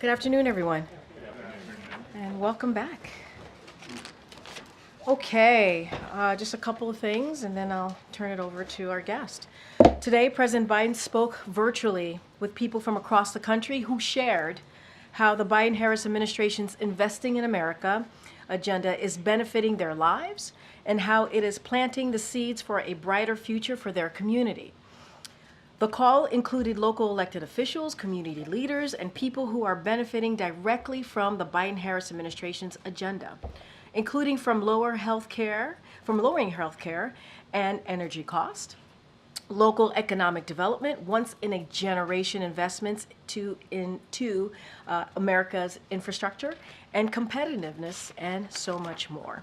Good afternoon, everyone, and welcome back. Okay, just a couple of things, and then I'll turn it over to our guest. Today, President Biden spoke virtually with people from across the country who shared how the Biden-Harris administration's Investing in America agenda is benefiting their lives and how it is planting the seeds for a brighter future for their community. The call included local elected officials, community leaders, and people who are benefiting directly from the Biden-Harris administration's agenda, including from lowering healthcare and energy cost, local economic development, once-in-a-generation investments into America's infrastructure, and competitiveness, and so much more.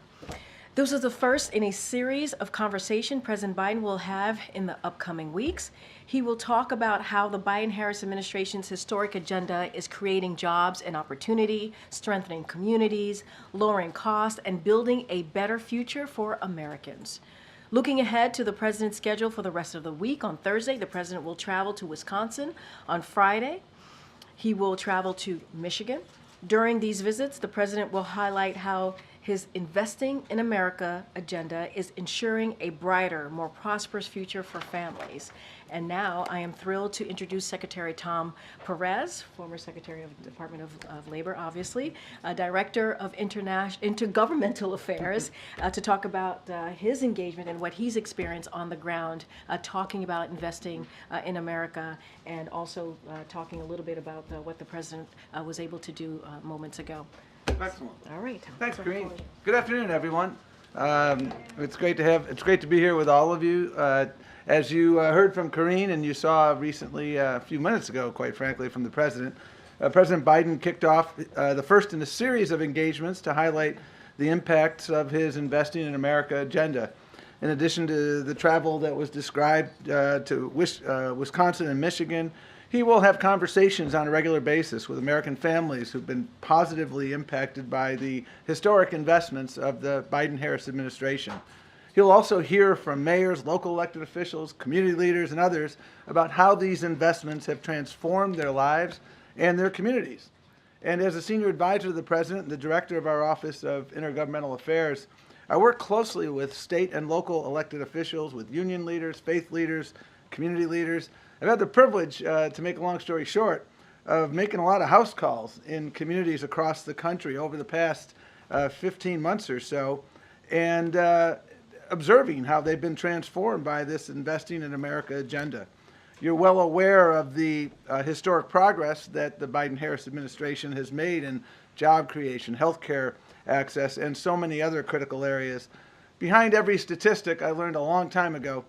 This is the first in a series of conversation President Biden will have in the upcoming weeks. He will talk about how the Biden-Harris administration's historic agenda is creating jobs and opportunity, strengthening communities, lowering costs, and building a better future for Americans. Looking ahead to the president's schedule for the rest of the week, on Thursday, the president will travel to Wisconsin. On Friday, he will travel to Michigan. During these visits, the president will highlight how his Investing in America agenda is ensuring a brighter, more prosperous future for families. And now I am thrilled to introduce Secretary Tom Perez, former Secretary of the Department of Labor, obviously, Director of Intergovernmental Affairs, to talk about his engagement and what he's experienced on the ground, talking about investing in America, and also talking a little bit about what the president was able to do moments ago. Excellent. All right. Thanks, Karine. Good afternoon, everyone. It's great to be here with all of you. As you heard from Karine, and you saw recently, a few minutes ago, quite frankly, from the president, President Biden kicked off the first in a series of engagements to highlight the impacts of his Investing in America agenda. In addition to the travel that was described to Wisconsin and Michigan, he will have conversations on a regular basis with American families who've been positively impacted by the historic investments of the Biden-Harris administration. He'll also hear from mayors, local elected officials, community leaders, and others about how these investments have transformed their lives and their communities. And as a senior advisor to the president and the director of our Office of Intergovernmental Affairs, I work closely with state and local elected officials, with union leaders, faith leaders, community leaders. I've had the privilege, to make a long story short, of making a lot of house calls in communities across the country over the past 15 months or so, and observing how they've been transformed by this Investing in America agenda. You're well aware of the historic progress that the Biden-Harris administration has made in job creation, healthcare access, and so many other critical areas. Behind every statistic, I learned a long time ago,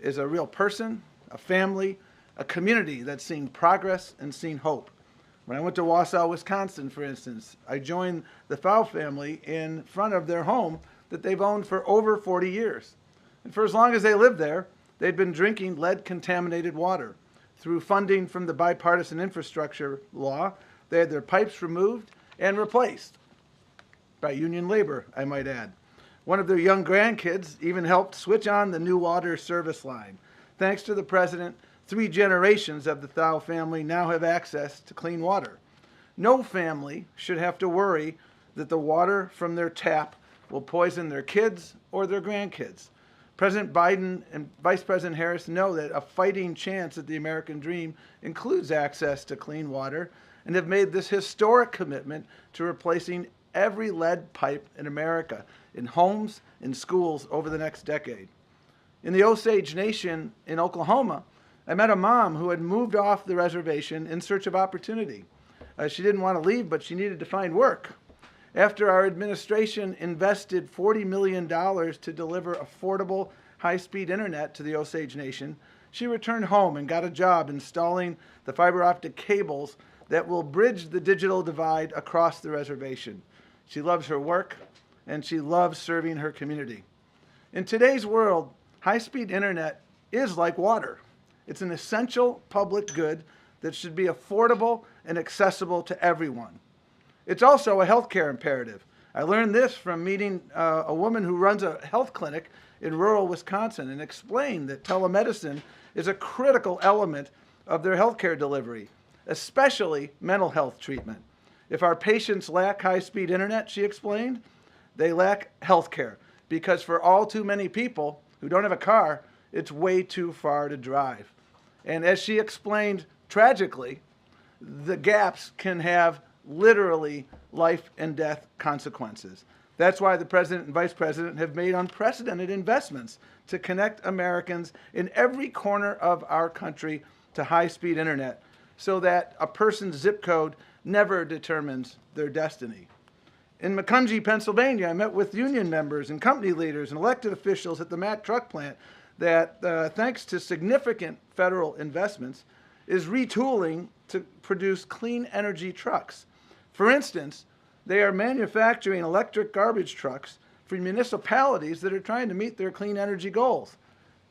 is a real person, a family, a community that's seen progress and seen hope. When I went to Wausau, Wisconsin, for instance, I joined the Thau family in front of their home that they've owned for over 40 years. And for as long as they lived there, they'd been drinking lead-contaminated water. Through funding from the bipartisan infrastructure law, they had their pipes removed and replaced by union labor, I might add. One of their young grandkids even helped switch on the new water service line. Thanks to the president, 3 generations of the Thau family now have access to clean water. No family should have to worry that the water from their tap will poison their kids or their grandkids. President Biden and Vice President Harris know that a fighting chance at the American dream includes access to clean water, and have made this historic commitment to replacing every lead pipe in America, in homes, in schools, over the next decade. In the Osage Nation in Oklahoma, I met a mom who had moved off the reservation in search of opportunity. She didn't want to leave, but she needed to find work. After our administration invested $40 million to deliver affordable, high-speed internet to the Osage Nation, she returned home and got a job installing the fiber optic cables that will bridge the digital divide across the reservation. She loves her work, and she loves serving her community. In today's world, high-speed internet is like water. It's an essential public good that should be affordable and accessible to everyone. It's also a healthcare imperative. I learned this from meeting a woman who runs a health clinic in rural Wisconsin, and explained that telemedicine is a critical element of their healthcare delivery. especially mental health treatment. If our patients lack high-speed internet, she explained, they lack health care, because for all too many people who don't have a car, it's way too far to drive. And as she explained, tragically, the gaps can have literally life and death consequences. That's why the President and Vice President have made unprecedented investments to connect Americans in every corner of our country to high-speed internet so that a person's zip code never determines their destiny. In Macungie, Pennsylvania, I met with union members and company leaders and elected officials at the Mack truck plant that, thanks to significant federal investments, is retooling to produce clean energy trucks. For instance, they are manufacturing electric garbage trucks for municipalities that are trying to meet their clean energy goals.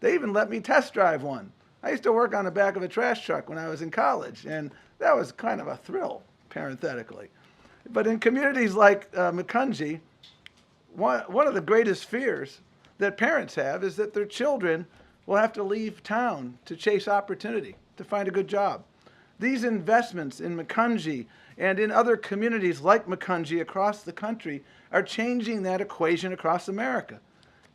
They even let me test drive one. I used to work on the back of a trash truck when I was in college, and that was kind of a thrill, parenthetically. But in communities like Macungie, one of the greatest fears that parents have is that their children will have to leave town to chase opportunity, to find a good job. These investments in Macungie and in other communities like Macungie across the country are changing that equation across America.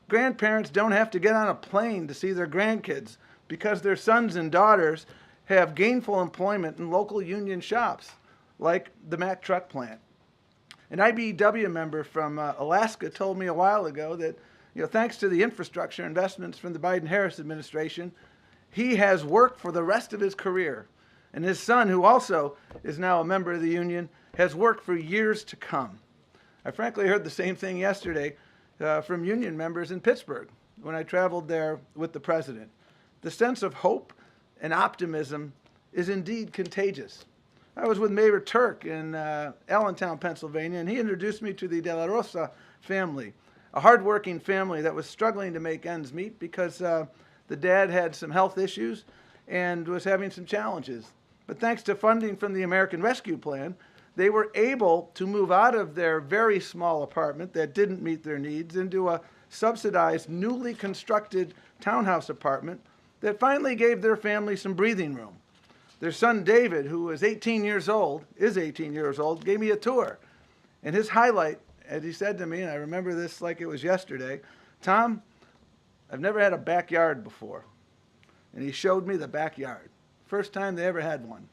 Grandparents don't have to get on a plane to see their grandkids because their sons and daughters have gainful employment in local union shops like the Mack truck plant. An IBEW member from Alaska told me a while ago that, thanks to the infrastructure investments from the Biden-Harris administration, he has work for the rest of his career. And his son, who also is now a member of the union, has worked for years to come. I frankly heard the same thing yesterday from union members in Pittsburgh when I traveled there with the president. The sense of hope and optimism is indeed contagious. I was with Mayor Turk in Allentown, Pennsylvania, and he introduced me to the De La Rosa family, a hardworking family that was struggling to make ends meet because the dad had some health issues and was having some challenges. But thanks to funding from the American Rescue Plan, they were able to move out of their very small apartment that didn't meet their needs into a subsidized, newly constructed townhouse apartment that finally gave their family some breathing room. Their son David, who is 18 years old, gave me a tour. And his highlight, as he said to me, and I remember this like it was yesterday, Tom, I've never had a backyard before. And he showed me the backyard. First time they ever had one.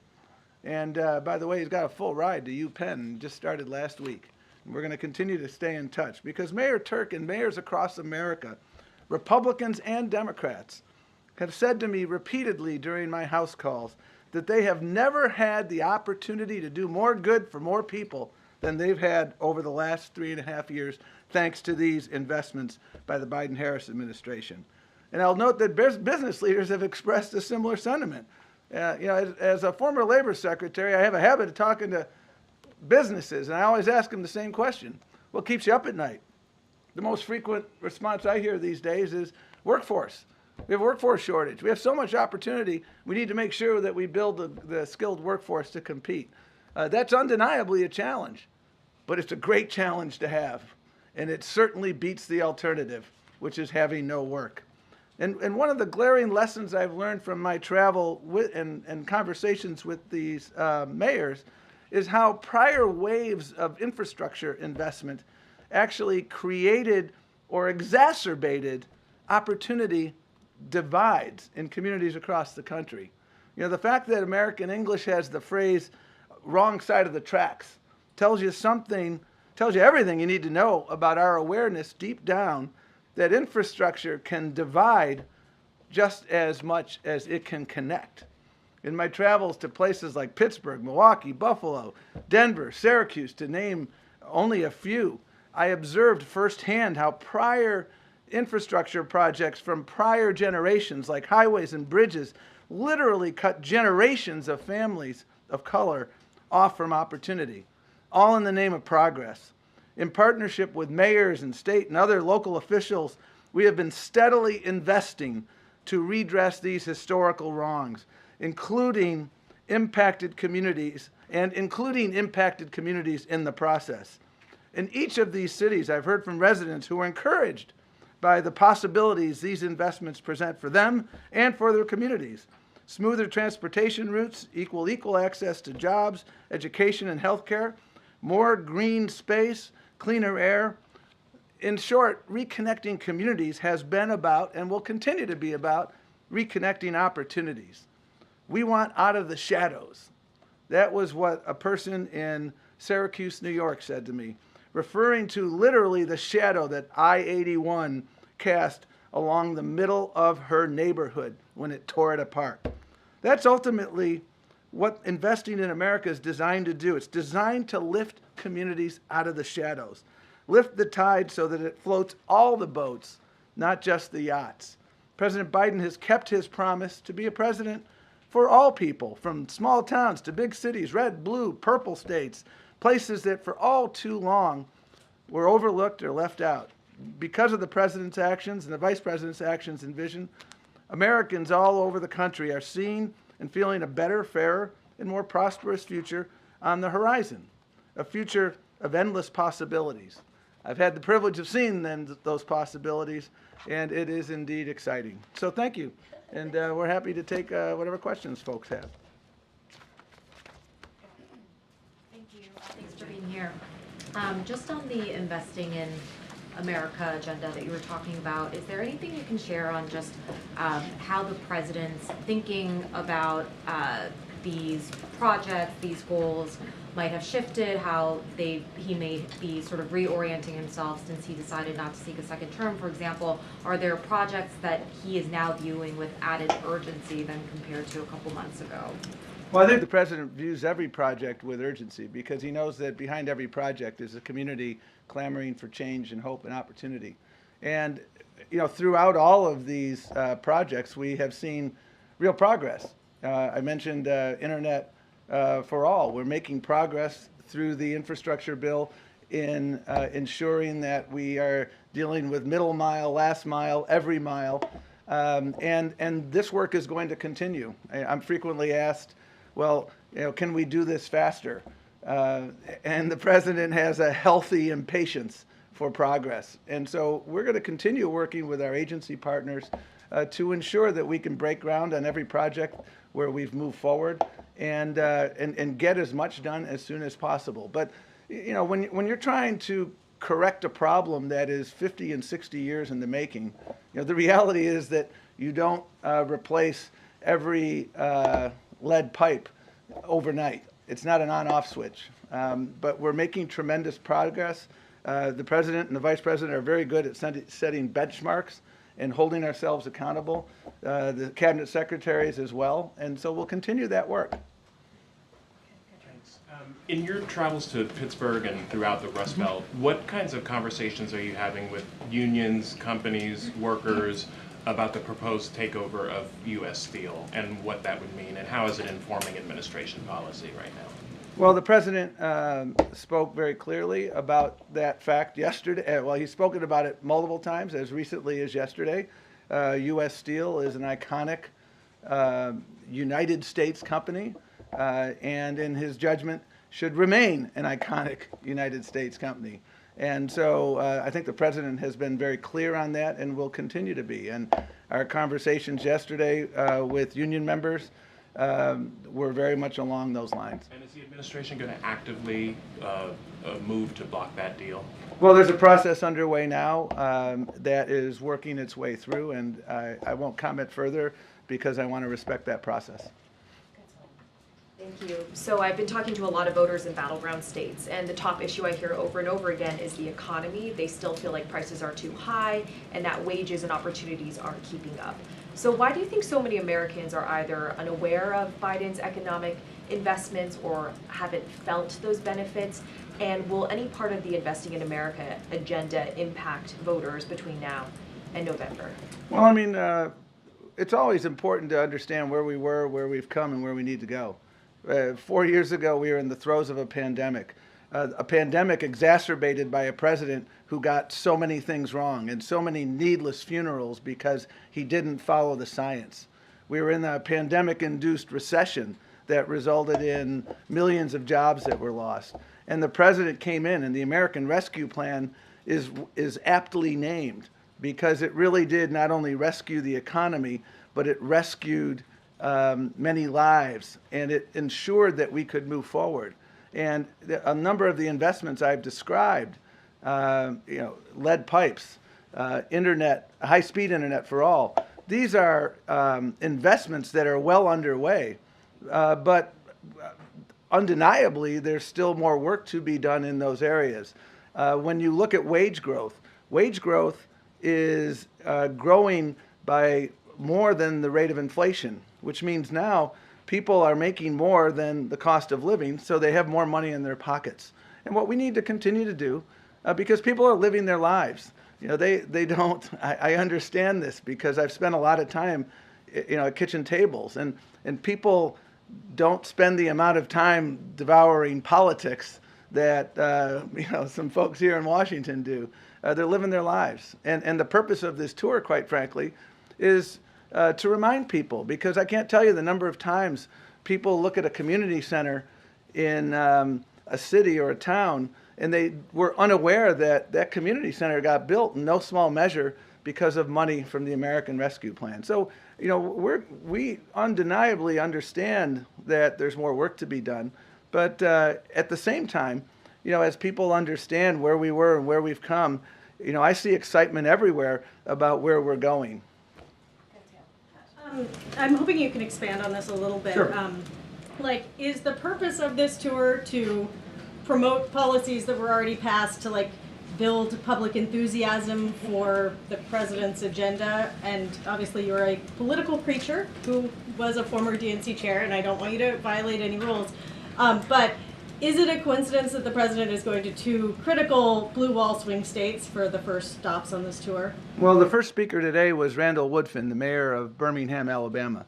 And by the way, he's got a full ride to UPenn, just started last week. And we're going to continue to stay in touch because Mayor Turk and mayors across America, Republicans and Democrats, have said to me repeatedly during my house calls that they have never had the opportunity to do more good for more people than they've had over the last 3.5 years, thanks to these investments by the Biden-Harris administration. And I'll note that business leaders have expressed a similar sentiment. As a former labor secretary, I have a habit of talking to businesses, and I always ask them the same question: what keeps you up at night? The most frequent response I hear these days is workforce. We have a workforce shortage. We have so much opportunity. We need to make sure that we build the skilled workforce to compete. That's undeniably a challenge, but it's a great challenge to have. And it certainly beats the alternative, which is having no work. And one of the glaring lessons I've learned from my travel and conversations with these mayors is how prior waves of infrastructure investment actually created or exacerbated opportunity divides in communities across the country. The fact that American English has the phrase wrong side of the tracks tells you everything you need to know about our awareness deep down that infrastructure can divide just as much as it can connect. In my travels to places like Pittsburgh, Milwaukee, Buffalo, Denver, Syracuse, to name only a few, I observed firsthand how prior infrastructure projects from prior generations, like highways and bridges, literally cut generations of families of color off from opportunity, all in the name of progress. In partnership with mayors and state and other local officials, we have been steadily investing to redress these historical wrongs, including impacted communities in the process. In each of these cities, I've heard from residents who are encouraged by the possibilities these investments present for them and for their communities. Smoother transportation routes equal access to jobs, education, and healthcare. More green space, cleaner air. In short, reconnecting communities has been about and will continue to be about reconnecting opportunities. We want out of the shadows. That was what a person in Syracuse, New York said to me, referring to literally the shadow that I-81 cast along the middle of her neighborhood when it tore it apart. That's ultimately what investing in America is designed to do. It's designed to lift communities out of the shadows, lift the tide so that it floats all the boats, not just the yachts. President Biden has kept his promise to be a president for all people, from small towns to big cities, red, blue, purple states, places that for all too long were overlooked or left out. Because of the president's actions and the vice president's actions and vision, Americans all over the country are seeing and feeling a better, fairer, and more prosperous future on the horizon, a future of endless possibilities. I've had the privilege of seeing those possibilities, and it is indeed exciting. So thank you, and we're happy to take whatever questions folks have. Thank you. Thanks for being here. Just on the investing in America agenda that you were talking about, is there anything you can share on just how the president's thinking about these projects, these goals might have shifted, how he may be sort of reorienting himself since he decided not to seek a second term, for example? Are there projects that he is now viewing with added urgency than compared to a couple months ago? Well, I think the president views every project with urgency because he knows that behind every project is a community clamoring for change and hope and opportunity. And, you know, throughout all of these projects, we have seen real progress. I mentioned Internet for all. We're making progress through the infrastructure bill in ensuring that we are dealing with middle mile, last mile, every mile. And this work is going to continue. I'm frequently asked, well, you know, can we do this faster? And the president has a healthy impatience for progress. And so we're going to continue working with our agency partners to ensure that we can break ground on every project where we've moved forward and get as much done as soon as possible. But, you know, when you're trying to correct a problem that is 50 and 60 years in the making, you know, the reality is that you don't replace every lead pipe overnight. It's not an on-off switch, but we're making tremendous progress. The president and the vice president are very good at setting benchmarks and holding ourselves accountable. The cabinet secretaries as well, and so we'll continue that work. Thanks. In your travels to Pittsburgh and throughout the Rust Belt, what kinds of conversations are you having with unions, companies, workers about the proposed takeover of U.S. Steel and what that would mean, and how is it informing administration policy right now? Well, the president spoke very clearly about that fact yesterday. Well, he's spoken about it multiple times, as recently as yesterday. U.S. Steel is an iconic United States company, and in his judgment, should remain an iconic United States company. And so I think the president has been very clear on that and will continue to be. And our conversations yesterday with union members were very much along those lines. And is the administration going to actively move to block that deal? Well, there's a process underway now that is working its way through, and I won't comment further because I want to respect that process. Thank you. So I've been talking to a lot of voters in battleground states, and the top issue I hear over and over again is the economy. They still feel like prices are too high and that wages and opportunities aren't keeping up. So why do you think so many Americans are either unaware of Biden's economic investments or haven't felt those benefits? And will any part of the Investing in America agenda impact voters between now and November? Well, I mean, it's always important to understand where we were, where we've come, and where we need to go. 4 years ago, we were in the throes of a pandemic exacerbated by a president who got so many things wrong and so many needless funerals because he didn't follow the science. We were in a pandemic-induced recession that resulted in millions of jobs that were lost. And the president came in, and the American Rescue Plan is aptly named because it really did not only rescue the economy, but it rescued many lives, and it ensured that we could move forward. And a number of the investments I've described, lead pipes, internet, high-speed internet for all, these are investments that are well underway, but undeniably there's still more work to be done in those areas. When you look at wage growth is growing by more than the rate of inflation, which means now people are making more than the cost of living, so they have more money in their pockets. And what we need to continue to do, because people are living their lives, they don't, I understand this because I've spent a lot of time, at kitchen tables, and people don't spend the amount of time devouring politics that, some folks here in Washington do. They're living their lives. And the purpose of this tour, quite frankly, is to remind people, because I can't tell you the number of times people look at a community center in a city or a town and they were unaware that that community center got built in no small measure because of money from the American Rescue Plan. So, we undeniably understand that there's more work to be done, but at the same time, as people understand where we were and where we've come, I see excitement everywhere about where we're going. I'm hoping you can expand on this a little bit. Sure. Is the purpose of this tour to promote policies that were already passed, to build public enthusiasm for the president's agenda? And obviously you're a political preacher who was a former DNC chair, and I don't want you to violate any rules. But is it a coincidence that the president is going to two critical blue wall swing states for the first stops on this tour? Well, the first speaker today was Randall Woodfin, the mayor of Birmingham, Alabama.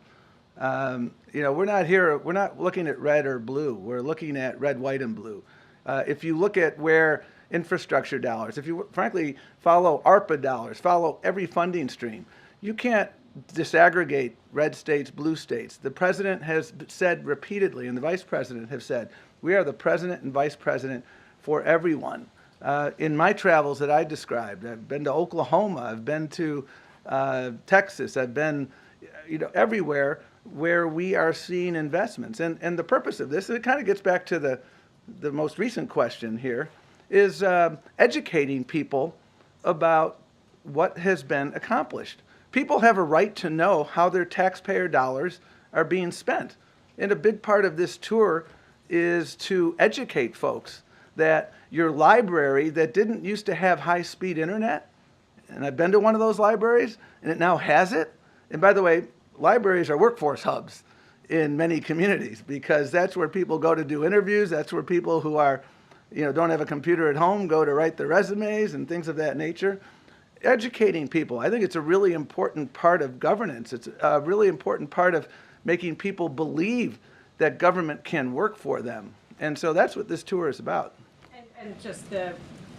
We're not looking at red or blue. We're looking at red, white, and blue. If you look at where infrastructure dollars, if you frankly follow ARPA dollars, follow every funding stream, you can't disaggregate red states, blue states. The president has said repeatedly, and the vice president have said, we are the president and vice president for everyone. In my travels that I described, I've been to Oklahoma, I've been to Texas, I've been everywhere where we are seeing investments. And the purpose of this, and it kind of gets back to the most recent question here, is educating people about what has been accomplished. People have a right to know how their taxpayer dollars are being spent. And a big part of this tour is to educate folks that your library that didn't used to have high-speed internet, and I've been to one of those libraries, and it now has it. And by the way, libraries are workforce hubs in many communities because that's where people go to do interviews. That's where people who are, don't have a computer at home go to write their resumes and things of that nature. Educating people, I think it's a really important part of governance. It's a really important part of making people believe that government can work for them. And so that's what this tour is about. And just the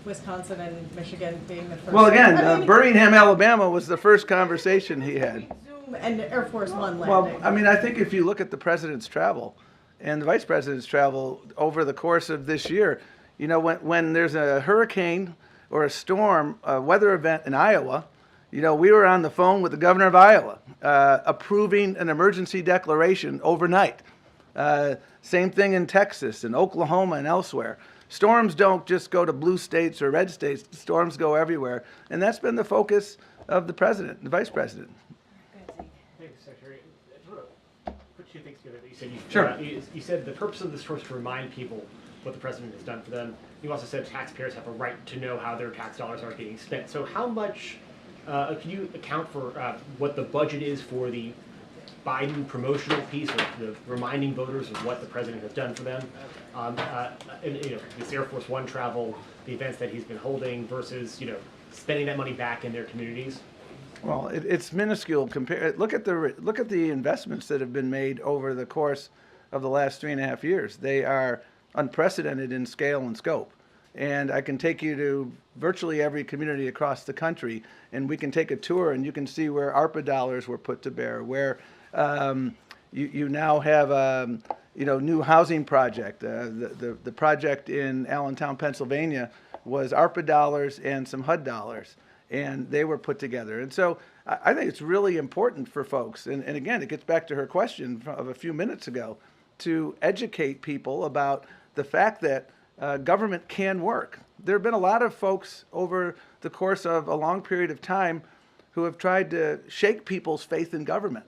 Wisconsin and Michigan being the first. Well, again, Birmingham, Alabama was the first conversation he had. Zoom and Air Force One Well, landing. I think if you look at the president's travel and the vice president's travel over the course of this year, when there's a hurricane or a storm, a weather event in Iowa, we were on the phone with the governor of Iowa approving an emergency declaration overnight. Same thing in Texas and Oklahoma and elsewhere. Storms don't just go to blue states or red states. Storms go everywhere. And that's been the focus of the president, the vice president. Thanks, Secretary. I want to put two things together that you said. Sure. You said the purpose of this tour is to remind people what the president has done for them. You also said taxpayers have a right to know how their tax dollars are getting spent. So how much, can you account for what the budget is for the Biden promotional piece, or the reminding voters of what the president has done for them, this Air Force One travel, the events that he's been holding versus spending that money back in their communities? Well, it's minuscule compared. Look at the investments that have been made over the course of the last 3.5 years. They are unprecedented in scale and scope. And I can take you to virtually every community across the country, and we can take a tour, and you can see where ARPA dollars were put to bear, where you now have a new housing project. The project in Allentown, Pennsylvania, was ARPA dollars and some HUD dollars. and they were put together. And so I think it's really important for folks, and again, it gets back to her question of a few minutes ago, to educate people about the fact that government can work. There have been a lot of folks over the course of a long period of time who have tried to shake people's faith in government.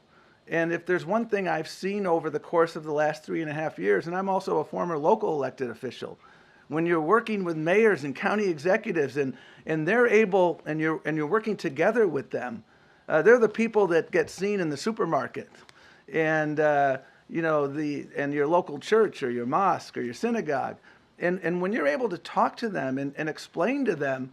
And if there's one thing I've seen over the course of the last 3.5 years, and I'm also a former local elected official, when you're working with mayors and county executives and they're able, and you're working together with them, they're the people that get seen in the supermarket and and your local church or your mosque or your synagogue. And when you're able to talk to them and explain to them,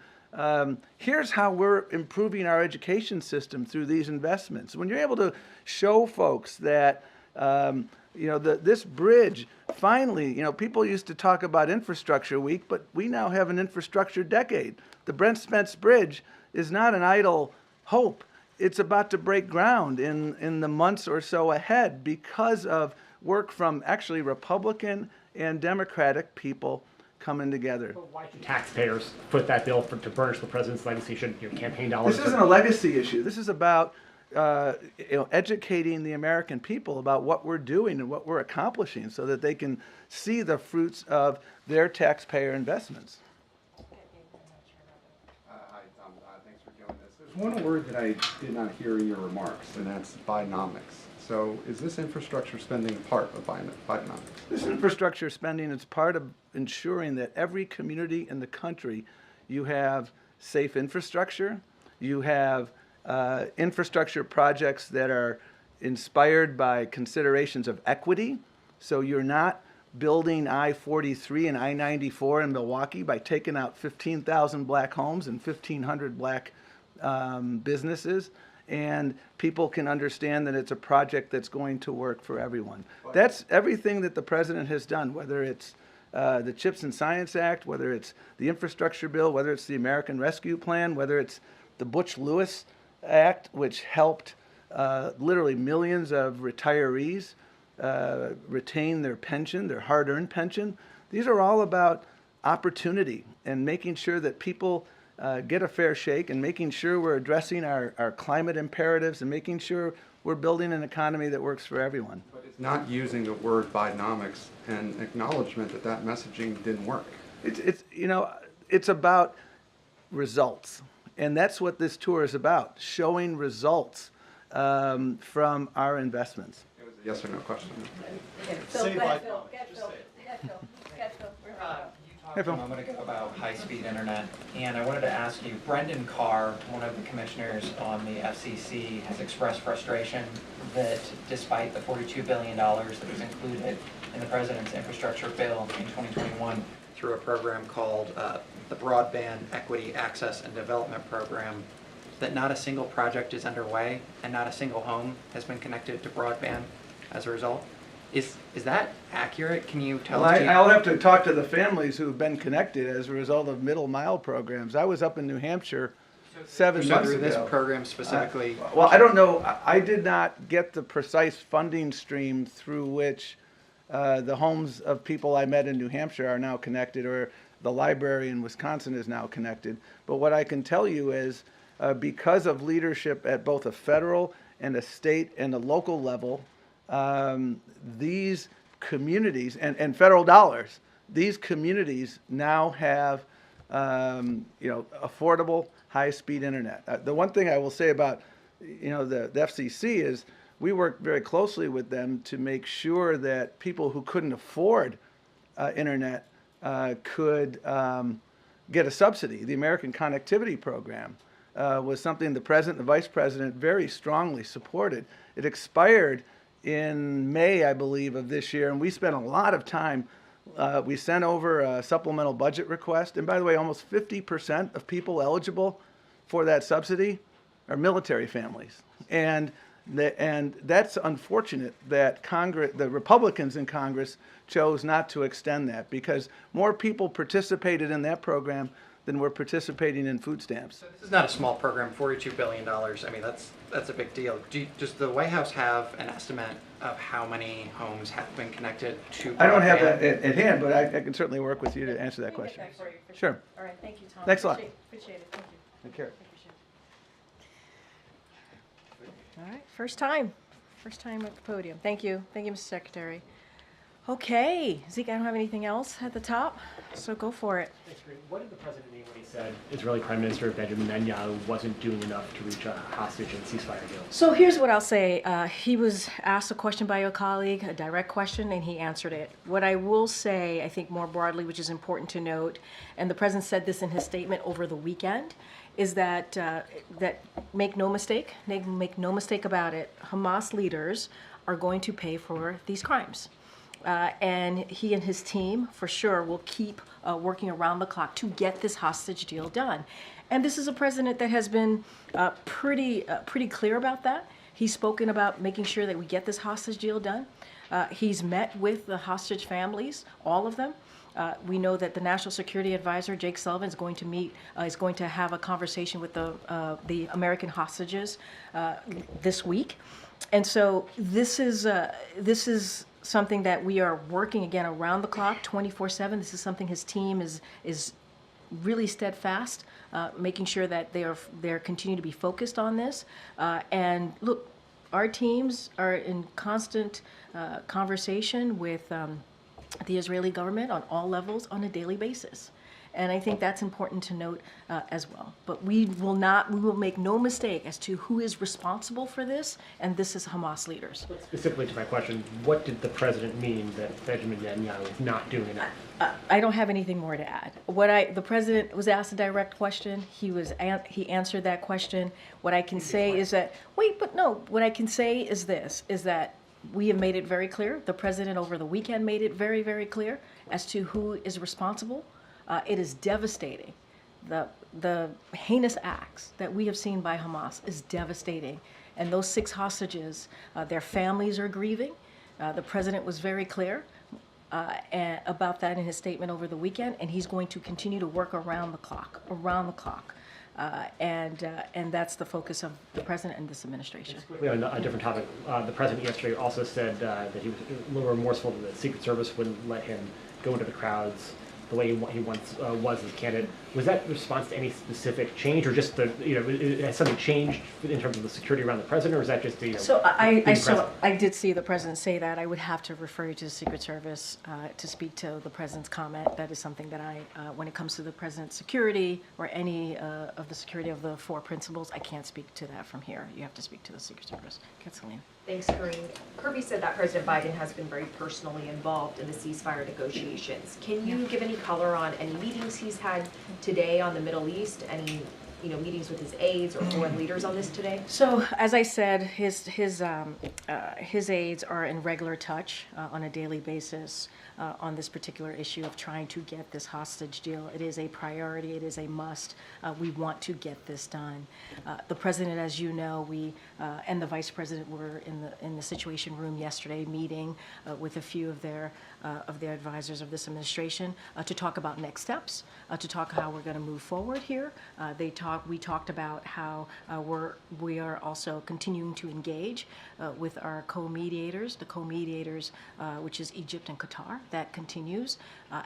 here's how we're improving our education system through these investments. When you're able to show folks that, this bridge, finally, people used to talk about infrastructure week, but we now have an infrastructure decade. The Brent Spence Bridge is not an idle hope. It's about to break ground in the months or so ahead because of work from actually Republican and Democratic people coming together. But why should taxpayers foot that bill to burnish the president's legacy? Should campaign dollars? This isn't a legacy issue. This is about educating the American people about what we're doing and what we're accomplishing so that they can see the fruits of their taxpayer investments. Hi, Tom. Thanks for doing this. There's one word that I did not hear in your remarks, and that's Bidenomics. So is this infrastructure spending part of Bidenomics? This infrastructure spending is part of ensuring that every community in the country, you have safe infrastructure, you have infrastructure projects that are inspired by considerations of equity. So you're not building I-43 and I-94 in Milwaukee by taking out 15,000 black homes and 1,500 black businesses. And people can understand that it's a project that's going to work for everyone. That's everything that the president has done, whether it's the CHIPS and Science Act, whether it's the infrastructure bill, whether it's the American Rescue Plan, whether it's the Butch-Lewis Act, which helped literally millions of retirees retain their pension, their hard-earned pension. These are all about opportunity and making sure that people get a fair shake and making sure we're addressing our climate imperatives and making sure we're building an economy that works for everyone. But it's not using the word Bidenomics and acknowledgement that messaging didn't work. It's about results. And that's what this tour is about, showing results from our investments. It was a yes or no question. You talked a moment ago about high-speed internet, and I wanted to ask you, Brendan Carr, one of the commissioners on the FCC, has expressed frustration that despite the $42 billion that was included in the president's infrastructure bill in 2021 through a program called the Broadband Equity Access and Development Program, that not a single project is underway and not a single home has been connected to broadband as a result. Is that accurate? Can you tell us? I'll have to talk to the families who've been connected as a result of middle mile programs. I was up in New Hampshire 7 months ago. This program specifically? Well, I don't know. I did not get the precise funding stream through which the homes of people I met in New Hampshire are now connected, or the library in Wisconsin is now connected. But what I can tell you is because of leadership at both a federal and a state and a local level, these communities and federal dollars, these communities now have affordable high-speed internet. The one thing I will say about the FCC is we work very closely with them to make sure that people who couldn't afford internet could get a subsidy. The American Connectivity Program was something the president and the vice president very strongly supported. It expired in May, I believe, of this year, and we spent a lot of time. We sent over a supplemental budget request, and by the way, almost 50% of people eligible for that subsidy are military families, and that's unfortunate that the Republicans in Congress chose not to extend that, because more people participated in that program than were participating in food stamps. So this is not a small program, $42 billion. I mean, that's a big deal. Does the White House have an estimate of how many homes have been connected to broadband? I don't have that at hand, but I can certainly work with you to answer that question. Get that for you, for Sure. All right, thank you, Tom. Thanks a lot. Appreciate it. Thank you. Take care. Appreciate it. All right, first time at the podium. Thank you, Mr. Secretary. Okay, Zeke, I don't have anything else at the top, so go for it. Thanks, Karine. What did the president mean when he said Israeli Prime Minister Benjamin Netanyahu wasn't doing enough to reach a hostage and ceasefire deal? So here's what I'll say. He was asked a question by your colleague, a direct question, and he answered it. What I will say, I think more broadly, which is important to note, and the president said this in his statement over the weekend, is that make no mistake about it, Hamas leaders are going to pay for these crimes. And he and his team, for sure, will keep working around the clock to get this hostage deal done. And this is a president that has been pretty clear about that. He's spoken about making sure that we get this hostage deal done. He's met with the hostage families, all of them. We know that the National Security Advisor, Jake Sullivan, is going to have a conversation with the American hostages this week. And so this is something that we are working again around the clock, 24/7. This is something his team is really steadfast, making sure that they're continue to be focused on this. And look, our teams are in constant conversation with the Israeli government on all levels on a daily basis. And I think that's important to note as well. But we will make no mistake as to who is responsible for this, and this is Hamas leaders. Specifically to my question, what did the president mean that Benjamin Netanyahu is not doing enough? I don't have anything more to add. The president was asked a direct question. He answered that question. What I can say is that, what I can say is this, is that we have made it very clear. The president over the weekend made it very, very clear as to who is responsible. It is devastating. The heinous acts that we have seen by Hamas is devastating. And those 6 hostages, their families are grieving. The president was very clear about that in his statement over the weekend, and he's going to continue to work around the clock. And that's the focus of the president and this administration. Quickly on a different topic, the president yesterday also said that he was a little remorseful that the Secret Service wouldn't let him go into the crowds the way he once was as a candidate. Was that in response to any specific change, or just has something changed in terms of the security around the president, or is that just So I did see the president say that. I would have to refer you to the Secret Service to speak to the president's comment. That is something that when it comes to the president's security or any of the security of the 4 principles, I can't speak to that from here. You have to speak to the Secret Service. Kathleen. Thanks, Karine. Kirby said that President Biden has been very personally involved in the ceasefire negotiations. Can you give any color on any meetings he's had today on the Middle East? Any meetings with his aides or foreign leaders on this today? So, as I said, his aides are in regular touch on a daily basis on this particular issue of trying to get this hostage deal. It is a priority. It is a must. We want to get this done. The president, as you know, and the vice president were in the Situation Room yesterday, meeting with a few of their advisors of this administration to talk about next steps, to talk how we're going to move forward here. We talked about how we are also continuing to engage with our co-mediators, which is Egypt and Qatar. That continues.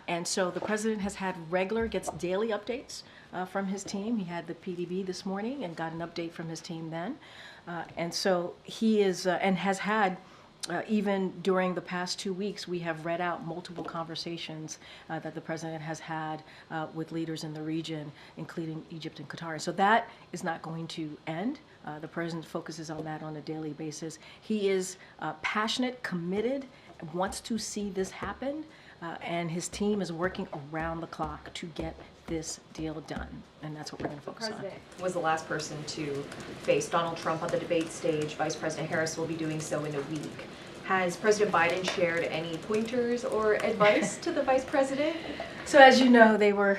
And so the president gets daily updates from his team. He had the PDB this morning and got an update from his team then. And so he is, and has had, even during the past 2 weeks, we have read out multiple conversations that the president has had with leaders in the region, including Egypt and Qatar. So that is not going to end. The president focuses on that on a daily basis. He is passionate, committed, wants to see this happen, and his team is working around the clock to get this deal done, and that's what we're going to focus on. The president was the last person to face Donald Trump on the debate stage. Vice President Harris will be doing so in a week. Has President Biden shared any pointers or advice to the vice president? So as you know, they were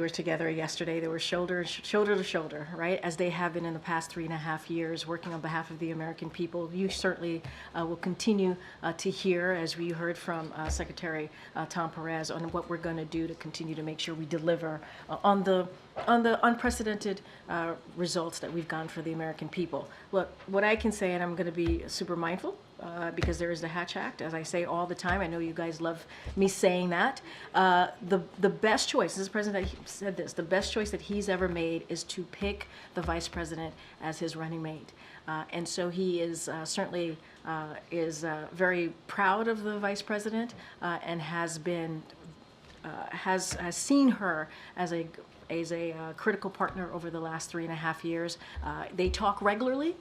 together yesterday. They were shoulder to shoulder, right? As they have been in the past 3.5 years, working on behalf of the American people. You certainly will continue to hear, as we heard from Secretary Tom Perez, on what we're going to do to continue to make sure we deliver on the unprecedented results that we've gotten for the American people. Look, what I can say, and I'm going to be super mindful because there is the Hatch Act, as I say all the time. I know you guys love me saying that. The best choice, this is the president that said this, the best choice that he's ever made is to pick the vice president as his running mate. And so he is certainly very proud of the vice president and has been has seen her as a critical partner over the last 3.5 years. They talk regularly.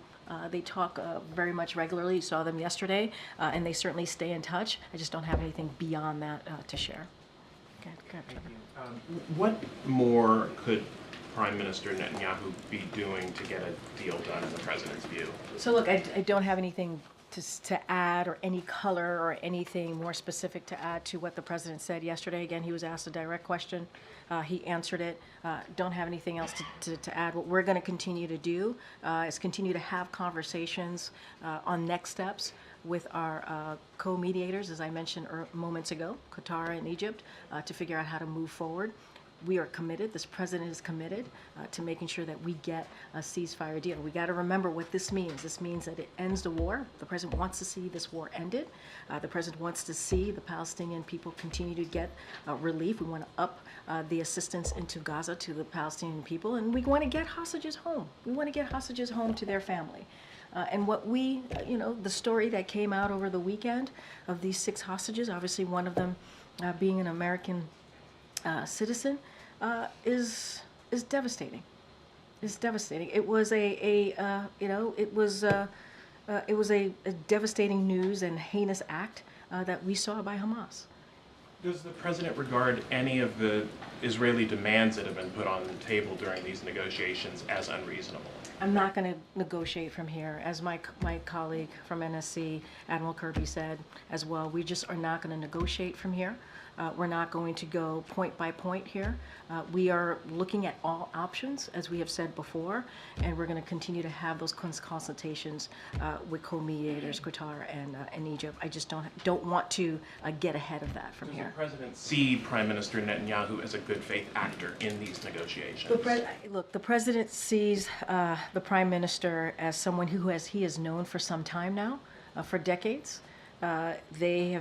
They talk very much regularly. You saw them yesterday, and they certainly stay in touch. I just don't have anything beyond that to share. Okay, go ahead, Trevor. What more could Prime Minister Netanyahu be doing to get a deal done in the president's view? So look, I don't have anything to add or any color or anything more specific to add to what the president said yesterday. Again, he was asked a direct question. He answered it. Don't have anything else to add. What we're going to continue to do is continue to have conversations on next steps with our co-mediators, as I mentioned moments ago, Qatar and Egypt, to figure out how to move forward. We are committed, this president is committed to making sure that we get a ceasefire deal. We got to remember what this means. This means that it ends the war. The president wants to see this war ended. The president wants to see the Palestinian people continue to get relief. We want to up the assistance into Gaza to the Palestinian people, and we want to get hostages home. We want to get hostages home to their family. And what we, the story that came out over the weekend of these 6 hostages, obviously one of them being an American citizen, is devastating. It's devastating. It was it was a devastating news and heinous act that we saw by Hamas. Does the president regard any of the Israeli demands that have been put on the table during these negotiations as unreasonable? I'm not going to negotiate from here. As my colleague from NSC, Admiral Kirby, said as well, we just are not going to negotiate from here. We're not going to go point by point here. We are looking at all options, as we have said before, and we're going to continue to have those consultations with co-mediators, Qatar and Egypt. I just don't want to get ahead of that from here. Does the president see Prime Minister Netanyahu as a good faith actor in these negotiations? Look, the president sees the prime minister as someone he has known for some time now, for decades. They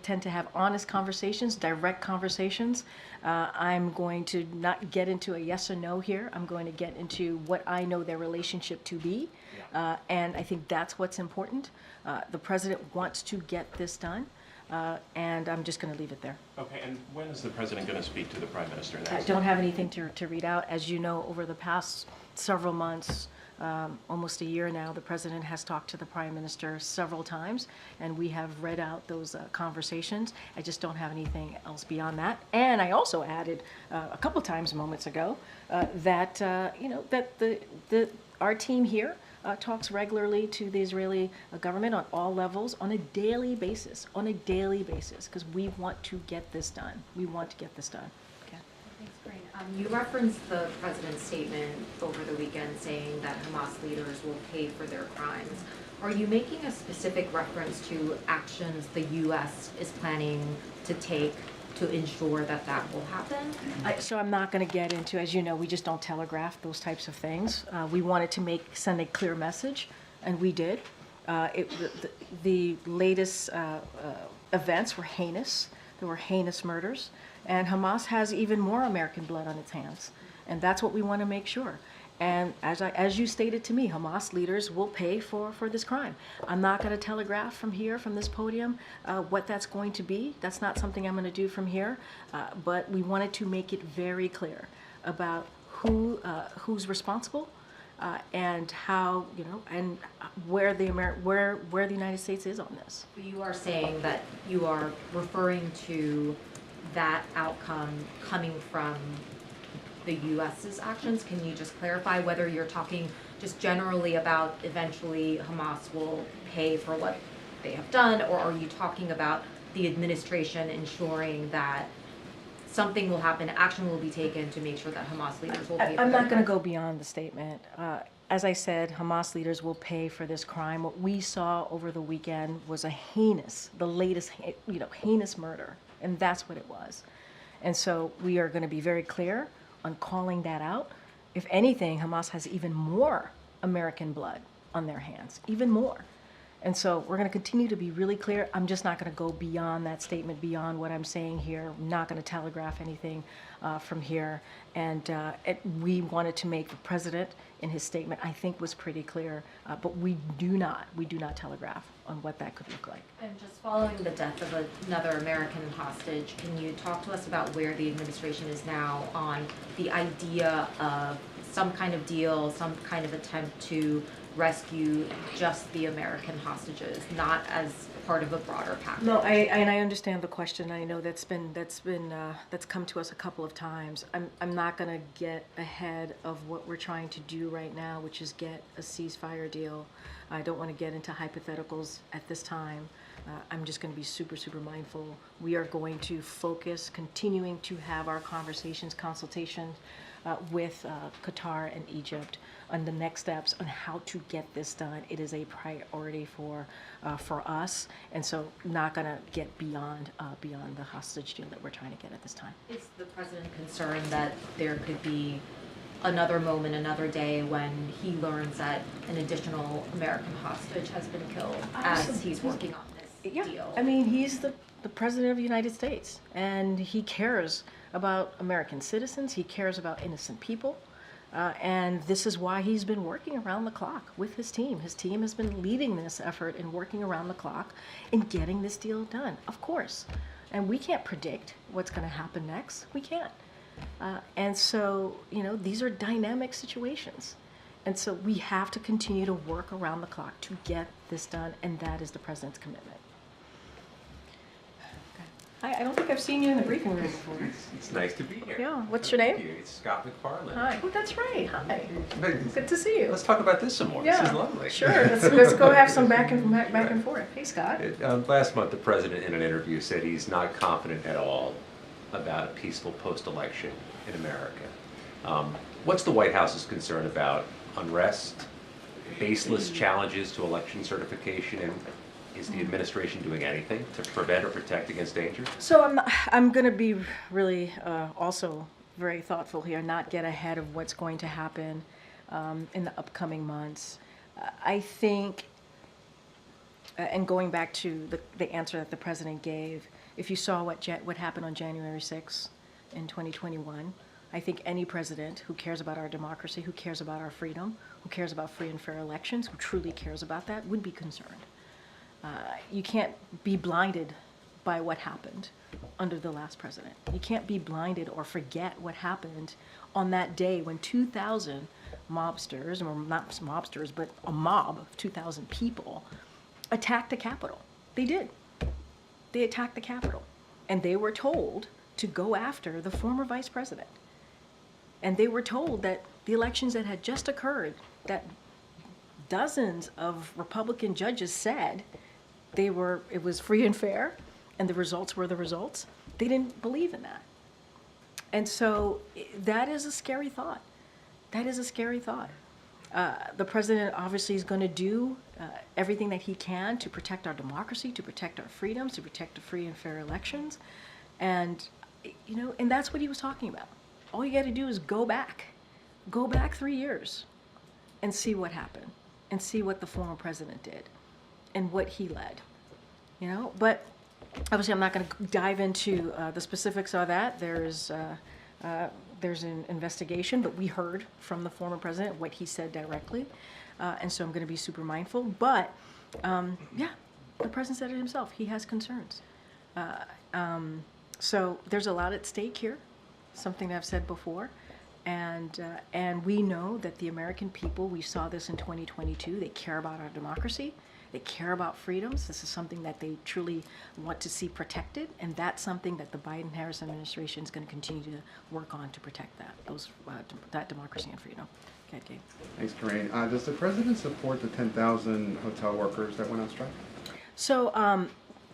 tend to have honest conversations, direct conversations. I'm going to not get into a yes or no here. I'm going to get into what I know their relationship to be. And I think that's what's important. The president wants to get this done. And I'm just going to leave it there. Okay, and when is the president going to speak to the prime minister next? I don't have anything to read out. As you know, over the past several months, almost a year now, the president has talked to the prime minister several times, and we have read out those conversations. I just don't have anything else beyond that. And I also added a couple times moments ago that our team here talks regularly to the Israeli government on all levels on a daily basis, because we want to get this done. We want to get this done. Okay. Thanks, Karine. You referenced the president's statement over the weekend saying that Hamas leaders will pay for their crimes. Are you making a specific reference to actions the U.S. is planning to take to ensure that will happen? So I'm not going to get into, as you know, we just don't telegraph those types of things. We wanted to send a clear message, and we did. The latest events were heinous. There were heinous murders, and Hamas has even more American blood on its hands, and that's what we want to make sure. And as you stated to me, Hamas leaders will pay for this crime. I'm not going to telegraph from here, from this podium, what that's going to be. That's not something I'm going to do from here. But we wanted to make it very clear about who's responsible and how, and where the United States is on this. You are saying that you are referring to that outcome coming from the U.S.'s actions. Can you just clarify whether you're talking just generally about eventually Hamas will pay for what they have done, or are you talking about the administration ensuring that something will happen, action will be taken to make sure that Hamas leaders will pay for I'm their not going to crimes? go beyond the statement. As I said, Hamas leaders will pay for this crime. What we saw over the weekend was the latest heinous murder, and that's what it was. And so we are going to be very clear on calling that out. If anything, Hamas has even more American blood on their hands, even more. And so we're going to continue to be really clear. I'm just not going to go beyond that statement, beyond what I'm saying here. I'm not going to telegraph anything from here. And we wanted to make the president in his statement, I think, was pretty clear. But we do not telegraph on what that could look like. And just following the death of another American hostage, can you talk to us about where the administration is now on the idea of some kind of deal, some kind of attempt to rescue just the American hostages, not as part of a broader package? No, I understand the question. I know that's come to us a couple of times. I'm not going to get ahead of what we're trying to do right now, which is get a ceasefire deal. I don't want to get into hypotheticals at this time. I'm just going to be super, super mindful. We are going to focus, continuing to have our conversations, consultations with Qatar and Egypt on the next steps on how to get this done. It is a priority for us, and so not going to get beyond the hostage deal that we're trying to get at this time. Is the president concerned that there could be another moment, another day when he learns that an additional American hostage has been killed as he's working on this deal? I mean, he's the president of the United States, and he cares about American citizens. He cares about innocent people. And this is why he's been working around the clock with his team. His team has been leading this effort and working around the clock in getting this deal done, of course. And we can't predict what's going to happen next. We can't. And so, these are dynamic situations. And so we have to continue to work around the clock to get this done, and that is the president's commitment. I don't think I've seen you in the briefing room before. It's nice to be here. Yeah. What's your name? Thank you. It's Scott McFarland. Hi. Oh, that's right. Hi. Good to see you. Let's talk about this some more. Yeah. This is lovely. Sure. Let's go have some back and forth. Hey, Scott. Last month, the president in an interview said he's not confident at all about a peaceful post-election in America. What's the White House's concern about unrest, baseless challenges to election certification, and is the administration doing anything to prevent or protect against danger? So I'm going to be really also very thoughtful here, not get ahead of what's going to happen in the upcoming months. I think, and going back to the answer that the president gave, if you saw what happened on January 6th in 2021, I think any president who cares about our democracy, who cares about our freedom, who cares about free and fair elections, who truly cares about that, would be concerned. You can't be blinded by what happened under the last president. You can't be blinded or forget what happened on that day when 2,000 mobsters, or not mobsters, but a mob of 2,000 people attacked the Capitol. They did. They attacked the Capitol. And they were told to go after the former vice president. And they were told that the elections that had just occurred, that dozens of Republican judges said it was free and fair, and the results were the results. They didn't believe in that. And so that is a scary thought. That is a scary thought. The president obviously is going to do everything that he can to protect our democracy, to protect our freedoms, to protect the free and fair elections. And, and that's what he was talking about. All you got to do is go back 3 years and see what happened and see what the former president did and what he led, But obviously, I'm not going to dive into the specifics of that. There's an investigation, but we heard from the former president what he said directly, and so I'm going to be super mindful. But the president said it himself. He has concerns. So there's a lot at stake here, something that I've said before. And we know that the American people, we saw this in 2022, they care about our democracy. They care about freedoms. This is something that they truly want to see protected, and that's something that the Biden-Harris administration is going to continue to work on to protect that democracy and freedom. Okay, Dave. Thanks, Karine. Does the president support the 10,000 hotel workers that went on strike? So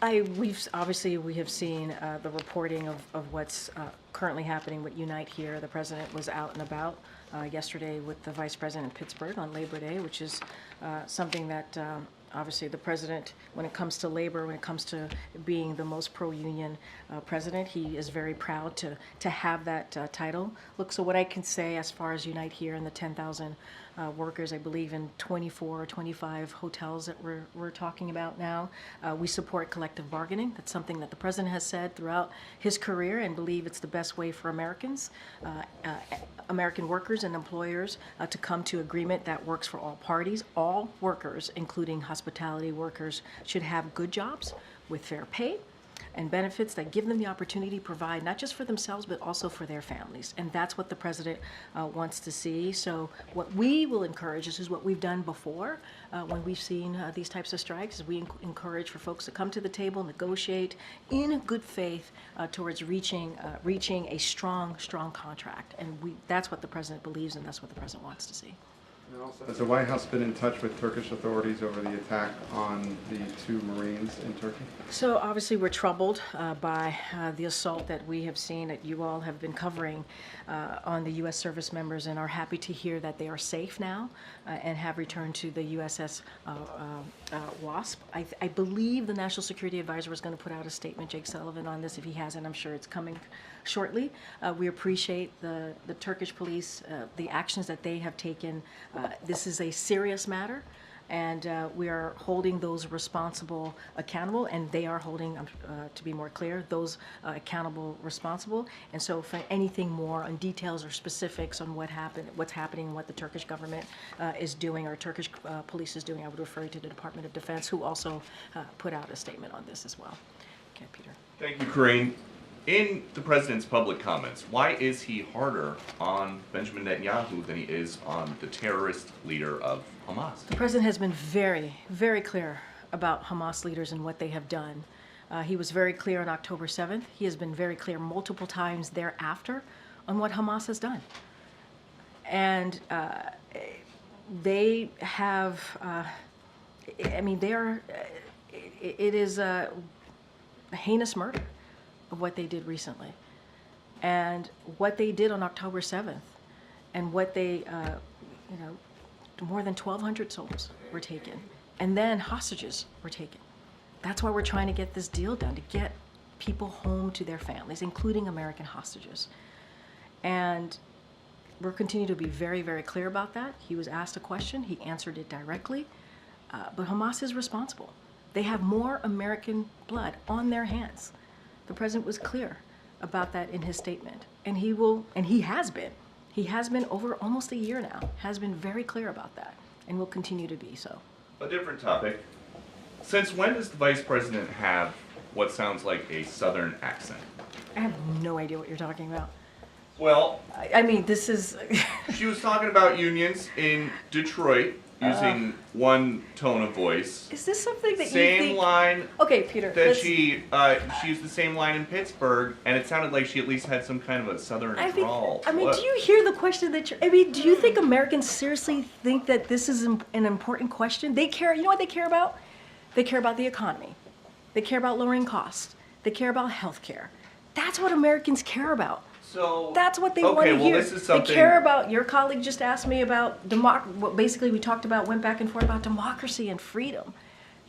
we have seen the reporting of what's currently happening with Unite Here. The president was out and about yesterday with the vice president in Pittsburgh on Labor Day, which is something that Obviously, the president, when it comes to labor, when it comes to being the most pro-union president, he is very proud to have that title. Look, so what I can say as far as Unite Here and the 10,000 workers, I believe in 24 or 25 hotels that we're talking about now. We support collective bargaining. That's something that the president has said throughout his career and believe it's the best way for Americans, American workers and employers to come to agreement that works for all parties. All workers, including hospitality workers, should have good jobs with fair pay and benefits that give them the opportunity to provide not just for themselves but also for their families. And that's what the president wants to see. So what we will encourage, this is what we've done before when we've seen these types of strikes, is we encourage for folks to come to the table, negotiate in good faith towards reaching a strong contract. And that's what the president believes, and that's what the president wants to see. And also, has the White House been in touch with Turkish authorities over the attack on the 2 Marines in Turkey? So obviously we're troubled by the assault that we have seen, that you all have been covering on the U.S. service members, and are happy to hear that they are safe now and have returned to the USS WASP. I believe the National Security Advisor was going to put out a statement, Jake Sullivan, on this. If he hasn't, I'm sure it's coming shortly. We appreciate the Turkish police, the actions that they have taken. This is a serious matter, and we are holding those responsible accountable, and they are holding, to be more clear, those accountable responsible. And so for anything more on details or specifics on what's happening, and what the Turkish government is doing, or Turkish police is doing, I would refer you to the Department of Defense, who also put out a statement on this as well. Okay, Peter. Thank you, Karine. In the president's public comments, why is he harder on Benjamin Netanyahu than he is on the terrorist leader of Hamas? The president has been very, very clear about Hamas leaders and what they have done. He was very clear on October 7th. He has been very clear multiple times thereafter on what Hamas has done. And they have, it is a heinous murder of what they did recently, and what they did on October 7th, and what they, more than 1,200 souls were taken, and then hostages were taken. That's why we're trying to get this deal done, to get people home to their families, including American hostages. And we're continuing to be very, very clear about that. He was asked a question, he answered it directly, but Hamas is responsible. They have more American blood on their hands. The president was clear about that in his statement, and he has been over almost a year now, has been very clear about that, and will continue to be so. A different topic. Since when does the vice president have what sounds like a southern accent? I have no idea what you're talking about. Well, I mean, this is... she was talking about unions in Detroit using one tone of voice. Is this something that same you think... line Okay, Peter. that she used the same line in Pittsburgh, and it sounded like she at least had some kind of a southern drawl. Do you hear the question that you're... do you think Americans seriously think that this is an important question? They care... You know what they care about? They care about the economy. They care about lowering costs. They care about health care. That's what Americans care about. So that's what they want to hear. This is something... They care about, your colleague just asked me about, what basically we talked about, went back and forth about democracy and freedom.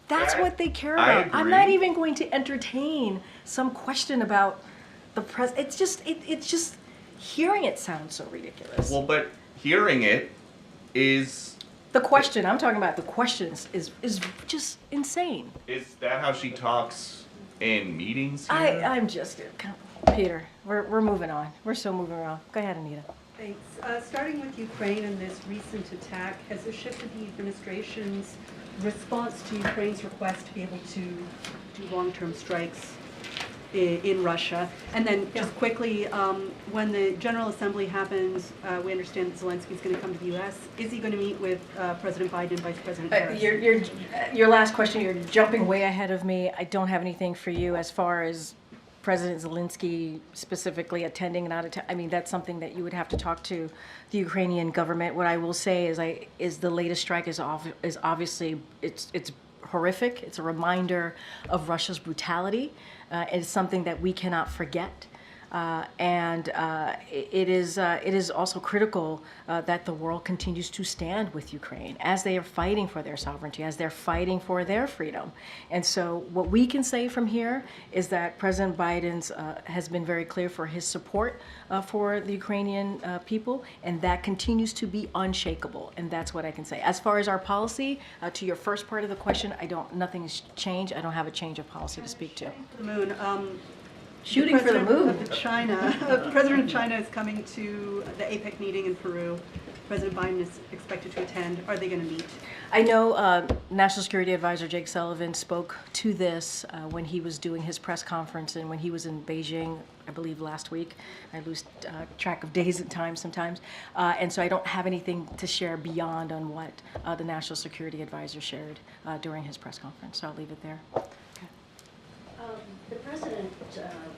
That's what they care about. I'm not even going to entertain some question about the president. It's just, hearing it sounds so ridiculous. Well, but hearing it is... The question, I'm talking about the questions, is just insane. Is that how she talks in meetings here? I'm just... Peter, we're moving on. We're so moving on. Go ahead, Anita. Thanks. Starting with Ukraine and this recent attack, has there shifted the administration's response to Ukraine's request to be able to do long-term strikes in Russia? And then just quickly, when the General Assembly happens, we understand that Zelensky's going to come to the U.S. Is he going to meet with President Biden and Vice President Harris? Your last question, you're jumping way ahead of me. I don't have anything for you as far as President Zelensky specifically attending, not attending. That's something that you would have to talk to the Ukrainian government. What I will say is the latest strike is obviously it's horrific. It's a reminder of Russia's brutality. It's something that we cannot forget. It is also critical that the world continues to stand with Ukraine as they are fighting for their sovereignty, as they're fighting for their freedom. And so what we can say from here is that President Biden's has been very clear for his support for the Ukrainian people, and that continues to be unshakable. And that's what I can say. As far as our policy, to your first part of the question, nothing's changed. I don't have a change of policy to speak to. The moon. Shooting for the moon. President of China is coming to the APEC meeting in Peru. President Biden is expected to attend. Are they going to meet? I know National Security Advisor Jake Sullivan spoke to this when he was doing his press conference and when he was in Beijing, I believe last week. I lose track of days and times sometimes. And so I don't have anything to share beyond on what the National Security Advisor shared during his press conference. So I'll leave it there. The president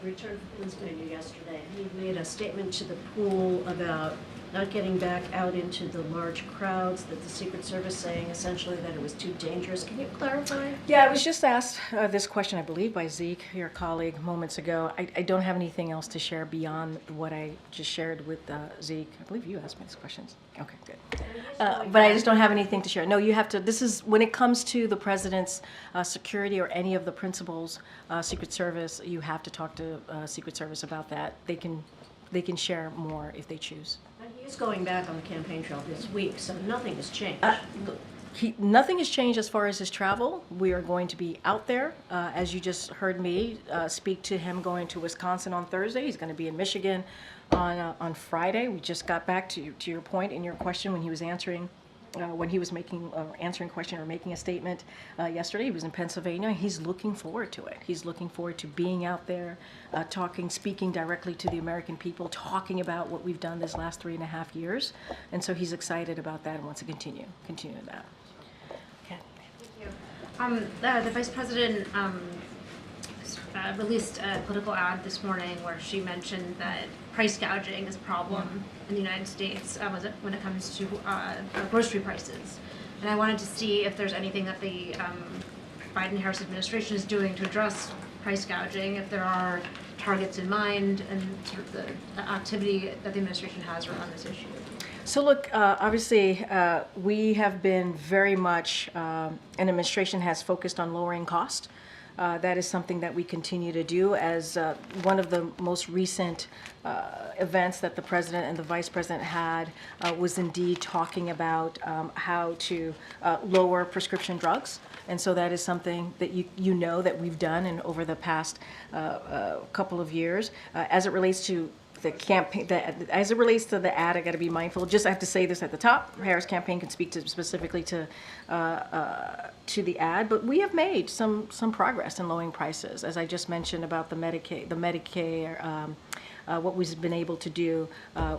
returned from Pennsylvania yesterday. He made a statement to the pool about not getting back out into the large crowds, that the Secret Service saying essentially that it was too dangerous. Can you clarify? Yeah, I was just asked this question, I believe, by Zeke, your colleague, moments ago. I don't have anything else to share beyond what I just shared with Zeke. I believe you asked me these questions. Okay, good. But I just don't have anything to share. No, you have to, this is, when it comes to the president's security or any of the principals, Secret Service, you have to talk to Secret Service about that. They can share more if they choose. And he is going back on the campaign trail this week, so nothing has changed. Nothing has changed as far as his travel. We are going to be out there. As you just heard me speak to him going to Wisconsin on Thursday. He's going to be in Michigan on Friday. We just got back to your point in your question when he was answering answering question or making a statement yesterday. He was in Pennsylvania. He's looking forward to it. He's looking forward to being out there, speaking directly to the American people, talking about what we've done this last 3.5 years. And so he's excited about that and wants to continue that. Okay. Thank you. The Vice President released a political ad this morning where she mentioned that price gouging is a problem in the United States when it comes to grocery prices. And I wanted to see if there's anything that the Biden-Harris administration is doing to address price gouging, if there are targets in mind, and sort of the activity that the administration has around this issue. So look, obviously, we have been very much, an administration has focused on lowering cost. That is something that we continue to do. As one of the most recent events that the president and the vice president had was indeed talking about how to lower prescription drugs. And so that is something that you know that we've done and over the past couple of years. As it relates to the campaign, as it relates to the ad, I got to be mindful. Just I have to say this at the top. Harris campaign can speak to specifically to the ad, but we have made some progress in lowering prices, as I just mentioned about the Medicare. What we've been able to do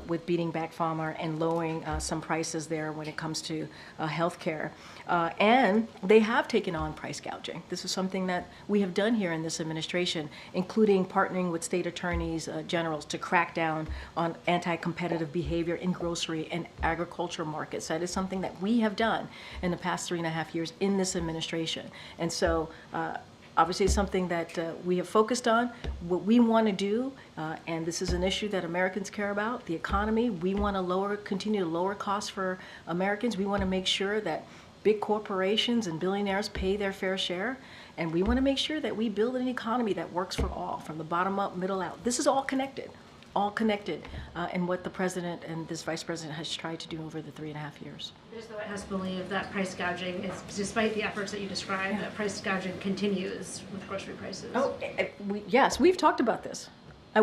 with beating back pharma and lowering some prices there when it comes to health care. And they have taken on price gouging. This is something that we have done here in this administration, including partnering with state attorneys generals to crack down on anti-competitive behavior in grocery and agriculture markets. That is something that we have done in the past 3.5 years in this administration. And so obviously, it's something that we have focused on. What we want to do, and this is an issue that Americans care about, the economy. We want to continue to lower costs for Americans. We want to make sure that big corporations and billionaires pay their fair share. And we want to make sure that we build an economy that works for all, from the bottom up, middle out. This is all connected. And what the president and this vice president has tried to do over the 3.5 years. There's the White House believe that price gouging is, despite the efforts that you described, that price gouging continues with grocery prices. Yes, we've talked about this.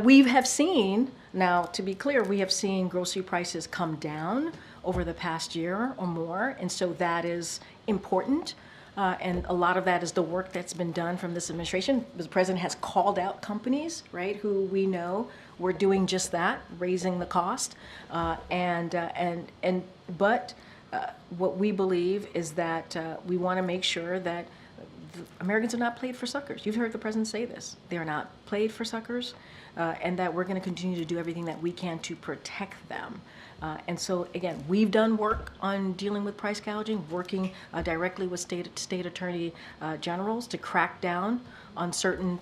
We have seen, now to be clear, we have seen grocery prices come down over the past year or more, and so that is important. And a lot of that is the work that's been done from this administration. The president has called out companies, right, who we know were doing just that, raising the cost. But what we believe is that we want to make sure that Americans are not played for suckers. You've heard the president say this. They are not played for suckers, and that we're going to continue to do everything that we can to protect them. And so, again, we've done work on dealing with price gouging, working directly with state attorney generals to crack down on certain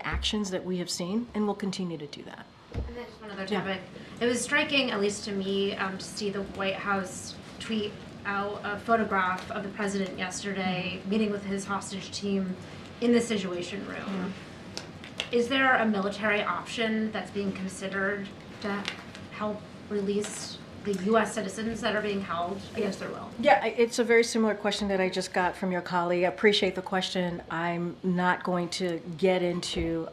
actions that we have seen, and we'll continue to do that. And then just one other topic. It was striking, at least to me, to see the White House tweet out a photograph of the president yesterday meeting with his hostage team in the Situation Room. Is there a military option that's being considered to help release the U.S. citizens that are being held against their will? Yeah, it's a very similar question that I just got from your colleague. I appreciate the question. I'm not going to get into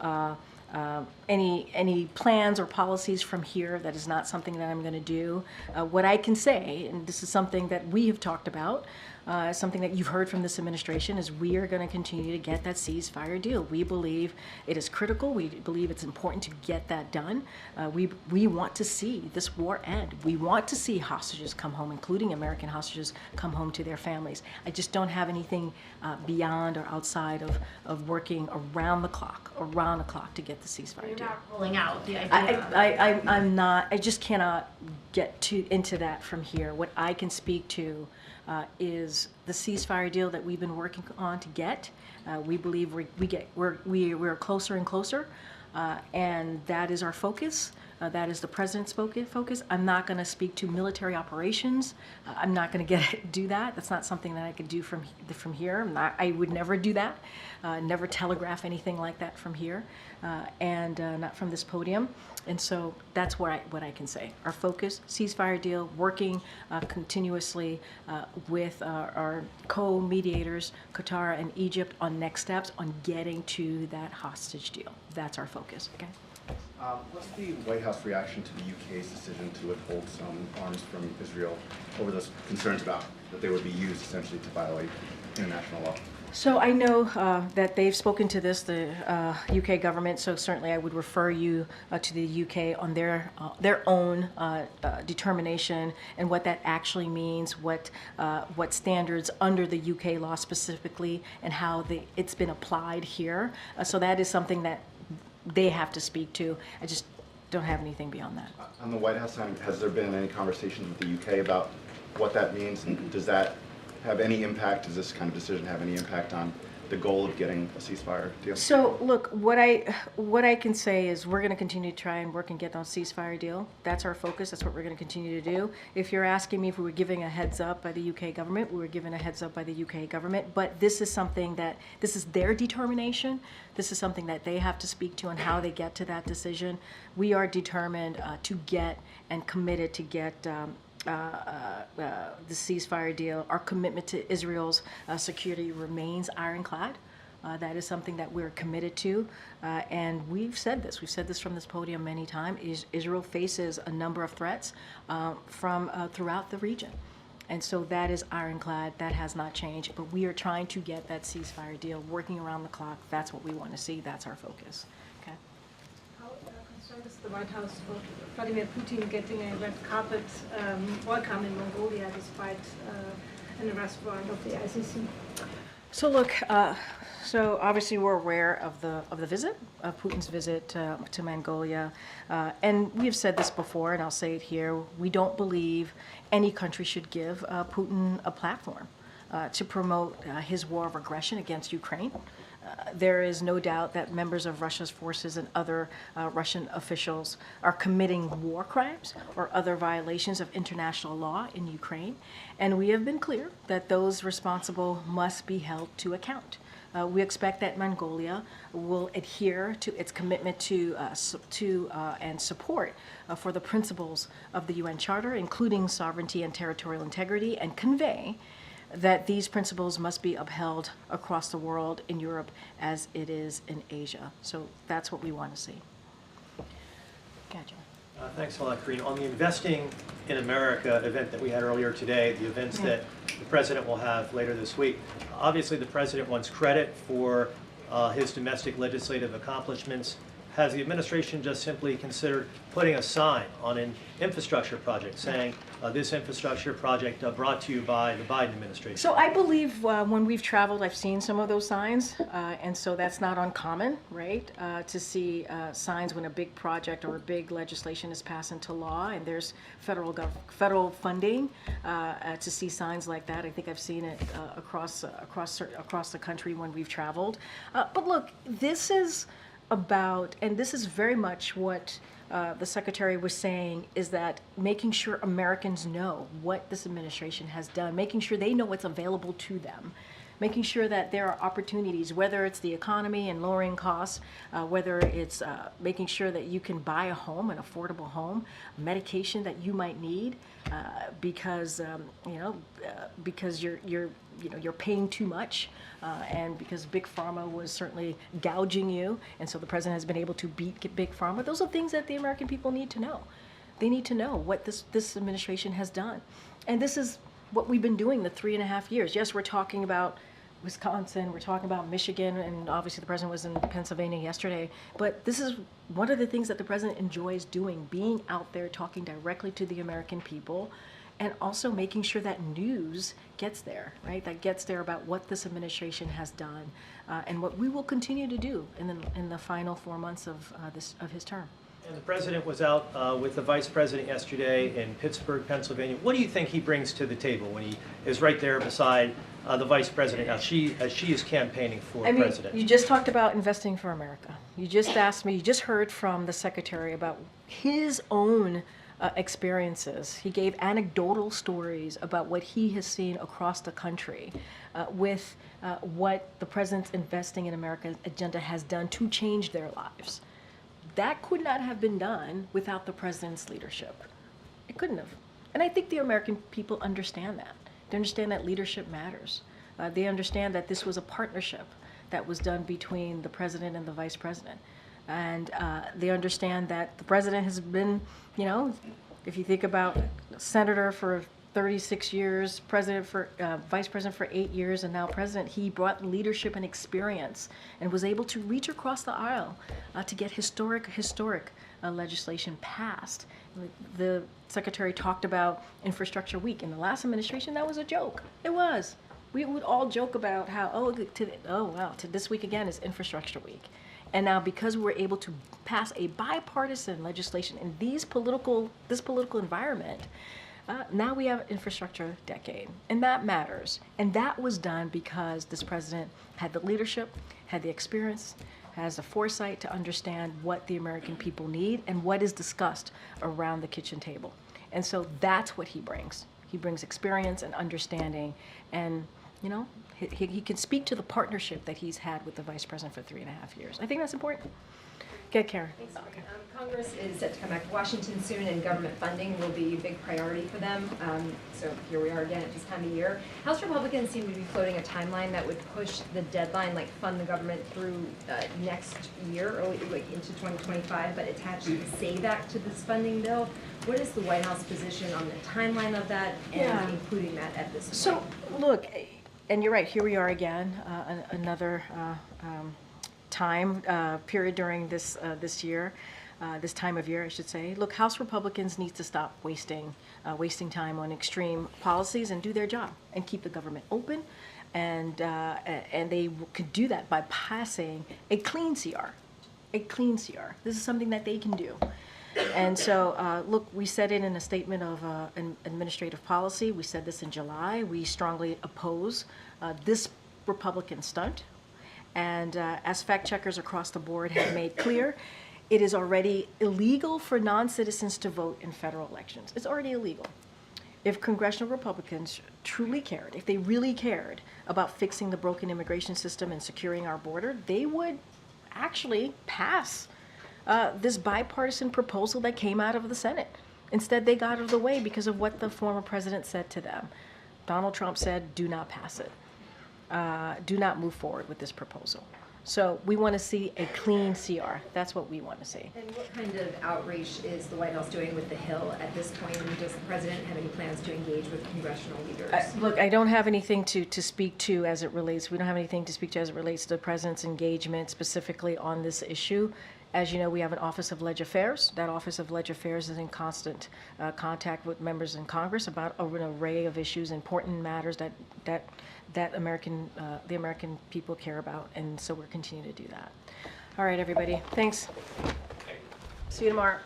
any plans or policies from here. That is not something that I'm going to do. What I can say, and this is something that we have talked about, something that you've heard from this administration, is we are going to continue to get that ceasefire deal. We believe it is critical. We believe it's important to get that done. We want to see this war end. We want to see hostages come home, including American hostages, come home to their families. I just don't have anything beyond or outside of working around the clock to get the ceasefire You're deal. not rolling out the idea. I'm not. I just cannot get into that from here. What I can speak to is the ceasefire deal that we've been working on to get. We believe we're closer and closer, and that is our focus. That is the president's focus. I'm not going to speak to military operations. I'm not going to do that. That's not something that I could do from here. I would never do that. Never telegraph anything like that from here, and not from this podium. And so that's what I can say. Our focus, ceasefire deal, working continuously with our co-mediators, Qatar and Egypt, on next steps on getting to that hostage deal. That's our focus. Okay. What's the White House reaction to the UK's decision to withhold some arms from Israel over those concerns about that they would be used essentially to violate international law? So I know that they've spoken to this, the UK government, so certainly I would refer you to the UK on their own determination and what that actually means, what standards under the UK law specifically, and how it's been applied here. So that is something that they have to speak to. I just don't have anything beyond that. On the White House side, has there been any conversations with the UK about what that means, and does that have any impact? Does this kind of decision have any impact on the goal of getting a ceasefire deal? So look, what I can say is we're going to continue to try and work and get on a ceasefire deal. That's our focus. That's what we're going to continue to do. If you're asking me if we were giving a heads up by the UK government, we were given a heads up by the UK government. But this is something this is their determination. This is something that they have to speak to and how they get to that decision. We are determined to get and committed to get the ceasefire deal. Our commitment to Israel's security remains ironclad. That is something that we're committed to, and we've said this. We've said this from this podium many times. Israel faces a number of threats from throughout the region, and so that is ironclad. That has not changed. But we are trying to get that ceasefire deal working around the clock. That's what we want to see. That's our focus. Okay. How concerned is the White House for Vladimir Putin getting a red carpet welcome in Mongolia despite an arrest warrant of the ICC? So look, so obviously we're aware of the visit, of Putin's visit to Mongolia, and we have said this before, and I'll say it here. We don't believe any country should give Putin a platform to promote his war of aggression against Ukraine. There is no doubt that members of Russia's forces and other Russian officials are committing war crimes or other violations of international law in Ukraine. And we have been clear that those responsible must be held to account. We expect that Mongolia will adhere to its commitment to and support for the principles of the UN Charter, including sovereignty and territorial integrity, and convey that these principles must be upheld across the world, in Europe as it is in Asia. So that's what we want to see. Gotcha. Thanks a lot, Karine. On the Investing in America event that we had earlier today, the events that the President will have later this week, obviously the President wants credit for his domestic legislative accomplishments. Has the administration just simply considered putting a sign on an infrastructure project saying this infrastructure project brought to you by the Biden administration? So I believe when we've traveled, I've seen some of those signs, and so that's not uncommon, right? To see signs when a big project or a big legislation is passed into law, and there's federal funding. To see signs like that, I think I've seen it across the country when we've traveled. But look, this is about, and this is very much what the Secretary was saying, is that making sure Americans know what this administration has done, making sure they know what's available to them, making sure that there are opportunities, whether it's the economy and lowering costs, whether it's making sure that you can buy a home, an affordable home, medication that you might need, because because you're paying too much, and because Big Pharma was certainly gouging you, and so the president has been able to beat Big Pharma. Those are things that the American people need to know. They need to know what this administration has done, and this is what we've been doing the 3.5 years. Yes, we're talking about Wisconsin, we're talking about Michigan, and obviously the president was in Pennsylvania yesterday, but this is one of the things that the president enjoys doing, being out there talking directly to the American people, and also making sure that news gets there, right? That gets there about what this administration has done, and what we will continue to do in the final 4 months of his term. And the president was out with the vice president yesterday in Pittsburgh, Pennsylvania. What do you think he brings to the table when he is right there beside the vice president as she is campaigning for president? You just talked about investing for America. You just asked me, you just heard from the secretary about his own experiences. He gave anecdotal stories about what he has seen across the country with what the president's Investing in America agenda has done to change their lives. That could not have been done without the president's leadership. It couldn't have. And I think the American people understand that. They understand that leadership matters. They understand that this was a partnership that was done between the president and the vice president. And they understand that the president has been, if you think about senator for 36 years, president for vice president for 8 years, and now president, he brought leadership and experience and was able to reach across the aisle to get historic legislation passed. The secretary talked about Infrastructure Week. In the last administration, that was a joke. It was. We would all joke about how, to this week again is Infrastructure Week. And now because we're able to pass a bipartisan legislation in this political environment, now we have infrastructure decade, and that matters. And that was done because this president had the leadership, had the experience, has the foresight to understand what the American people need and what is discussed around the kitchen table. And so that's what he brings. He brings experience and understanding, and he can speak to the partnership that he's had with the vice president for 3.5 years. I think that's important. Get Karen. Thanks, Maureen. Congress is set to come back to Washington soon, and government funding will be a big priority for them. So here we are again at this time of year. House Republicans seem to be floating a timeline that would push the deadline, like fund the government through next year, early into 2025, but attach the SAVE Act to this funding bill. What is the White House position on the timeline of that and including that at this point? So, look, and you're right, here we are again, another time period during this year, this time of year, I should say. Look, House Republicans need to stop wasting time on extreme policies and do their job and keep the government open, and they could do that by passing a clean CR. A clean CR. This is something that they can do. And so, look, we said it in a statement of an administrative policy. We said this in July. We strongly oppose this Republican stunt. And as fact checkers across the board have made clear, it is already illegal for non-citizens to vote in federal elections. It's already illegal. If congressional Republicans truly cared, if they really cared about fixing the broken immigration system and securing our border, they would actually pass this bipartisan proposal that came out of the Senate. Instead, they got out of the way because of what the former president said to them. Donald Trump said, do not pass it. Do not move forward with this proposal. So we want to see a clean CR. That's what we want to see. And what kind of outreach is the White House doing with the Hill at this point? And does the president have any plans to engage with congressional leaders? Look, I don't have anything to speak to as it relates. We don't have anything to speak to as it relates to the president's engagement specifically on this issue. As you know, we have an Office of Leg Affairs. That Office of Leg Affairs is in constant contact with members in Congress about an array of issues, important matters that the American people care about, and so we're continuing to do that. All right, everybody. Thanks. See you tomorrow.